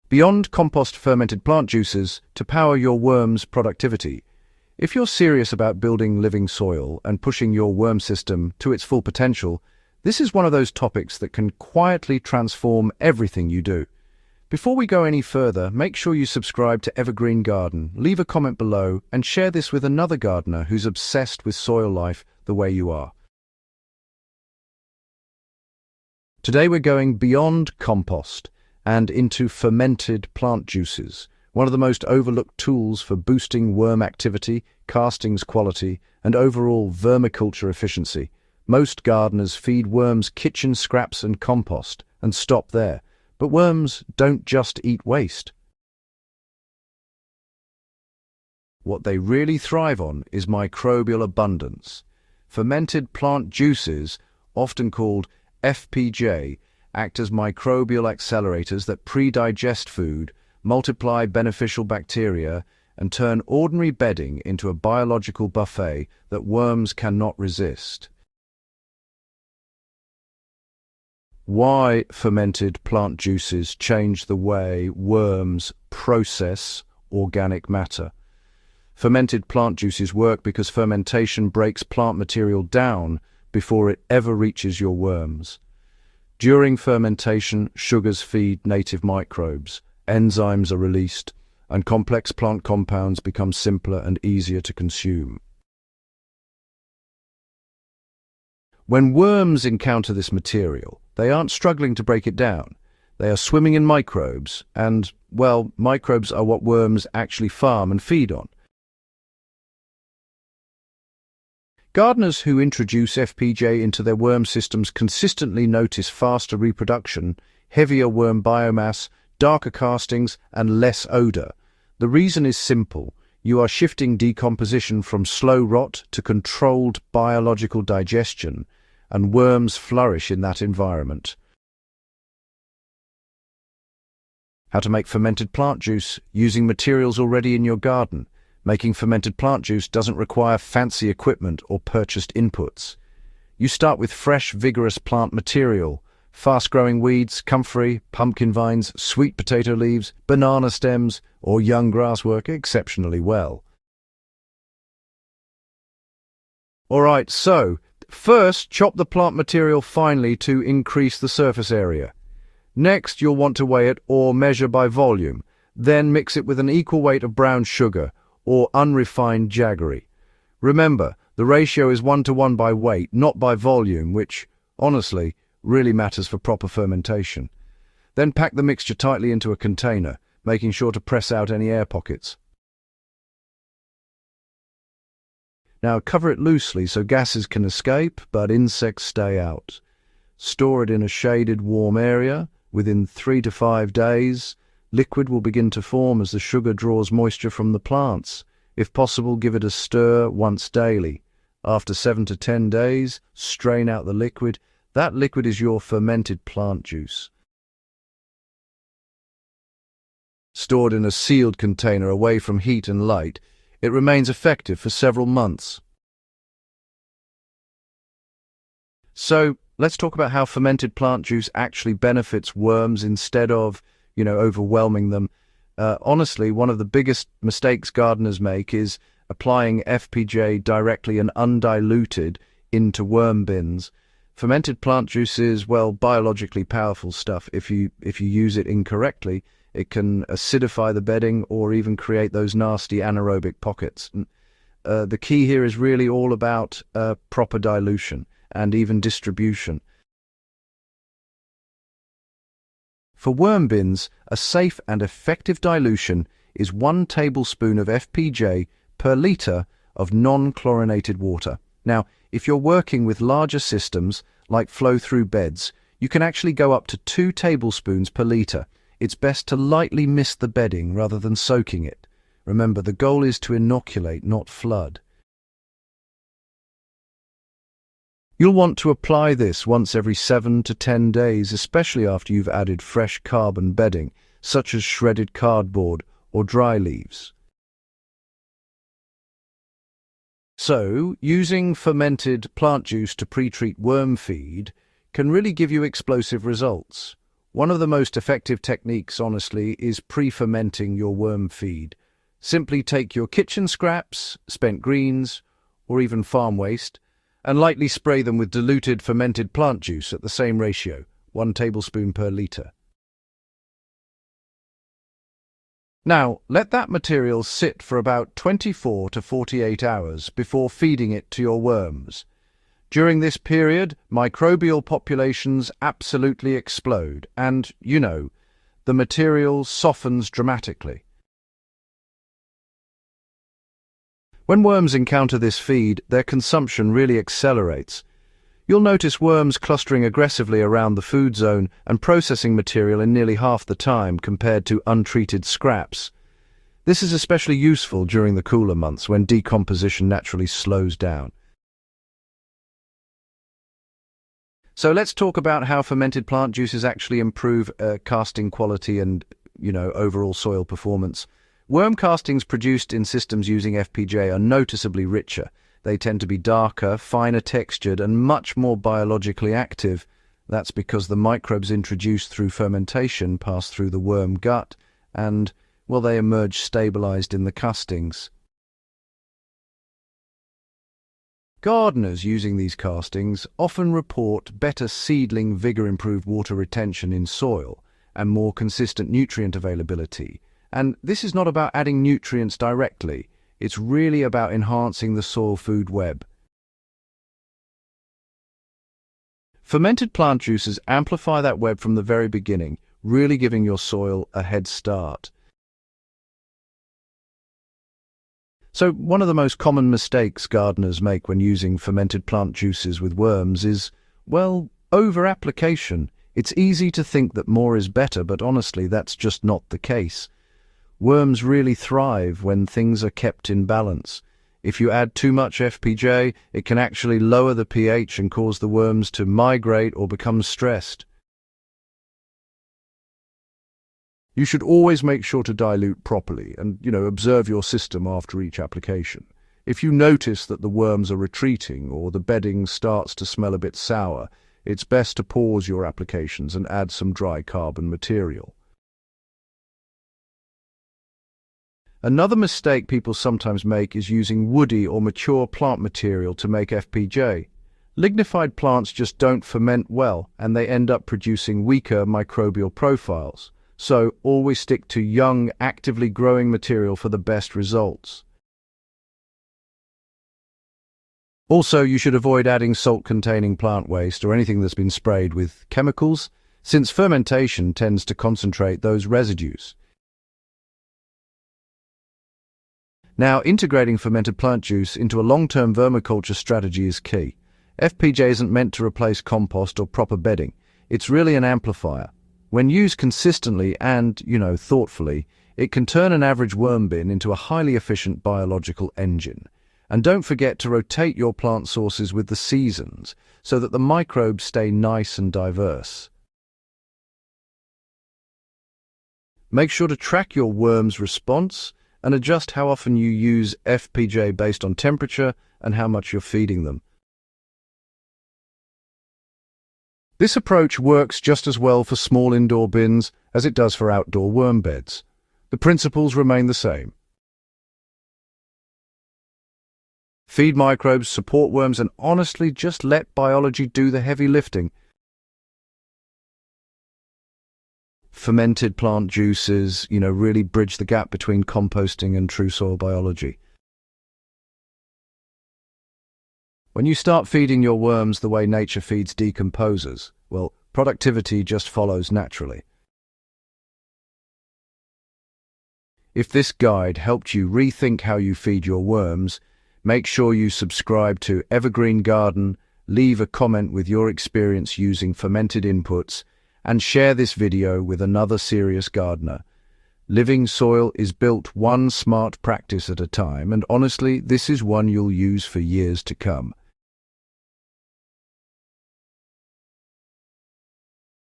Beyond compost fermented plant juices to power your worm's productivity. If you're serious about building living soil and pushing your worm system to its full potential, this is one of those topics that can quietly transform everything you do. Before we go any further, make sure you subscribe to Evergreen Garden, leave a comment below, and share this with another gardener who's obsessed with soil life the way you are. Today we're going beyond compost and into fermented plant juices, one of the most overlooked tools for boosting worm activity, castings quality, and overall vermiculture efficiency. Most gardeners feed worms kitchen scraps and compost and stop there. But worms don't just eat waste. What they really thrive on is microbial abundance. Fermented plant juices, often called FPJ, act as microbial accelerators that pre-digest food, multiply beneficial bacteria, and turn ordinary bedding into a biological buffet that worms cannot resist. Why fermented plant juices change the way worms process organic matter. Fermented plant juices work because fermentation breaks plant material down before it ever reaches your worms. During fermentation, sugars feed native microbes, enzymes are released, and complex plant compounds become simpler and easier to consume. When worms encounter this material, they aren't struggling to break it down. They are swimming in microbes, and, well, microbes are what worms actually farm and feed on. Gardeners who introduce FPJ into their worm systems consistently notice faster reproduction, heavier worm biomass, darker castings, and less odor. The reason is simple. You are shifting decomposition from slow rot to controlled biological digestion, and worms flourish in that environment. How to make fermented plant juice using materials already in your garden. Making fermented plant juice doesn't require fancy equipment or purchased inputs. You start with fresh, vigorous plant material, fast-growing weeds, comfrey, pumpkin vines, sweet potato leaves, banana stems, or young grass work exceptionally well. Alright, so first, chop the plant material finely to increase the surface area. Next, you'll want to weigh it or measure by volume. Then mix it with an equal weight of brown sugar or unrefined jaggery. Remember, the ratio is 1:1 by weight, not by volume, which, honestly, really matters for proper fermentation. Then pack the mixture tightly into a container, making sure to press out any air pockets. Now cover it loosely so gases can escape, but insects stay out. Store it in a shaded, warm area. Within 3 to 5 days, liquid will begin to form as the sugar draws moisture from the plants. If possible, give it a stir once daily. After 7 to 10 days, strain out the liquid. That liquid is your fermented plant juice. Stored in a sealed container away from heat and light, it remains effective for several months. So, let's talk about how fermented plant juice actually benefits worms instead of, overwhelming them. Honestly, one of the biggest mistakes gardeners make is applying FPJ directly and undiluted into worm bins. Fermented plant juice is, well, biologically powerful stuff. If you use it incorrectly, it can acidify the bedding or even create those nasty anaerobic pockets. The key here is really all about proper dilution and even distribution. For worm bins, a safe and effective dilution is 1 tablespoon of FPJ per litre of non-chlorinated water. Now, if you're working with larger systems, like flow-through beds, you can actually go up to 2 tablespoons per litre. It's best to lightly mist the bedding rather than soaking it. Remember, the goal is to inoculate, not flood. You'll want to apply this once every 7 to 10 days, especially after you've added fresh carbon bedding, such as shredded cardboard or dry leaves. So, using fermented plant juice to pre-treat worm feed can really give you explosive results. One of the most effective techniques, honestly, is pre-fermenting your worm feed. Simply take your kitchen scraps, spent greens, or even farm waste, and lightly spray them with diluted fermented plant juice at the same ratio, 1 tablespoon per litre. Now, let that material sit for about 24 to 48 hours before feeding it to your worms. During this period, microbial populations absolutely explode and, the material softens dramatically. When worms encounter this feed, their consumption really accelerates. You'll notice worms clustering aggressively around the food zone and processing material in nearly half the time compared to untreated scraps. This is especially useful during the cooler months when decomposition naturally slows down. So let's talk about how fermented plant juices actually improve casting quality and, overall soil performance. Worm castings produced in systems using FPJ are noticeably richer. They tend to be darker, finer textured, and much more biologically active. That's because the microbes introduced through fermentation pass through the worm gut and, they emerge stabilized in the castings. Gardeners using these castings often report better seedling vigor, improved water retention in soil, and more consistent nutrient availability. And this is not about adding nutrients directly, it's really about enhancing the soil food web. Fermented plant juices amplify that web from the very beginning, really giving your soil a head start. So one of the most common mistakes gardeners make when using fermented plant juices with worms is, over-application. It's easy to think that more is better, but honestly, that's just not the case. Worms really thrive when things are kept in balance. If you add too much FPJ, it can actually lower the pH and cause the worms to migrate or become stressed. You should always make sure to dilute properly and, observe your system after each application. If you notice that the worms are retreating or the bedding starts to smell a bit sour, it's best to pause your applications and add some dry carbon material. Another mistake people sometimes make is using woody or mature plant material to make FPJ. Lignified plants just don't ferment well, and they end up producing weaker microbial profiles. So always stick to young, actively growing material for the best results. Also, you should avoid adding salt-containing plant waste or anything that's been sprayed with chemicals, since fermentation tends to concentrate those residues. Now, integrating fermented plant juice into a long-term vermiculture strategy is key. FPJ isn't meant to replace compost or proper bedding. It's really an amplifier. When used consistently and, thoughtfully, it can turn an average worm bin into a highly efficient biological engine. And don't forget to rotate your plant sources with the seasons so that the microbes stay nice and diverse. Make sure to track your worm's response and adjust how often you use FPJ based on temperature and how much you're feeding them. This approach works just as well for small indoor bins as it does for outdoor worm beds. The principles remain the same. Feed microbes, support worms, and honestly just let biology do the heavy lifting. Fermented plant juices, really bridge the gap between composting and true soil biology. When you start feeding your worms the way nature feeds decomposers, productivity just follows naturally. If this guide helped you rethink how you feed your worms, make sure you subscribe to Evergreen Garden, leave a comment with your experience using fermented inputs, and share this video with another serious gardener. Living soil is built one smart practice at a time, and honestly, this is one you'll use for years to come.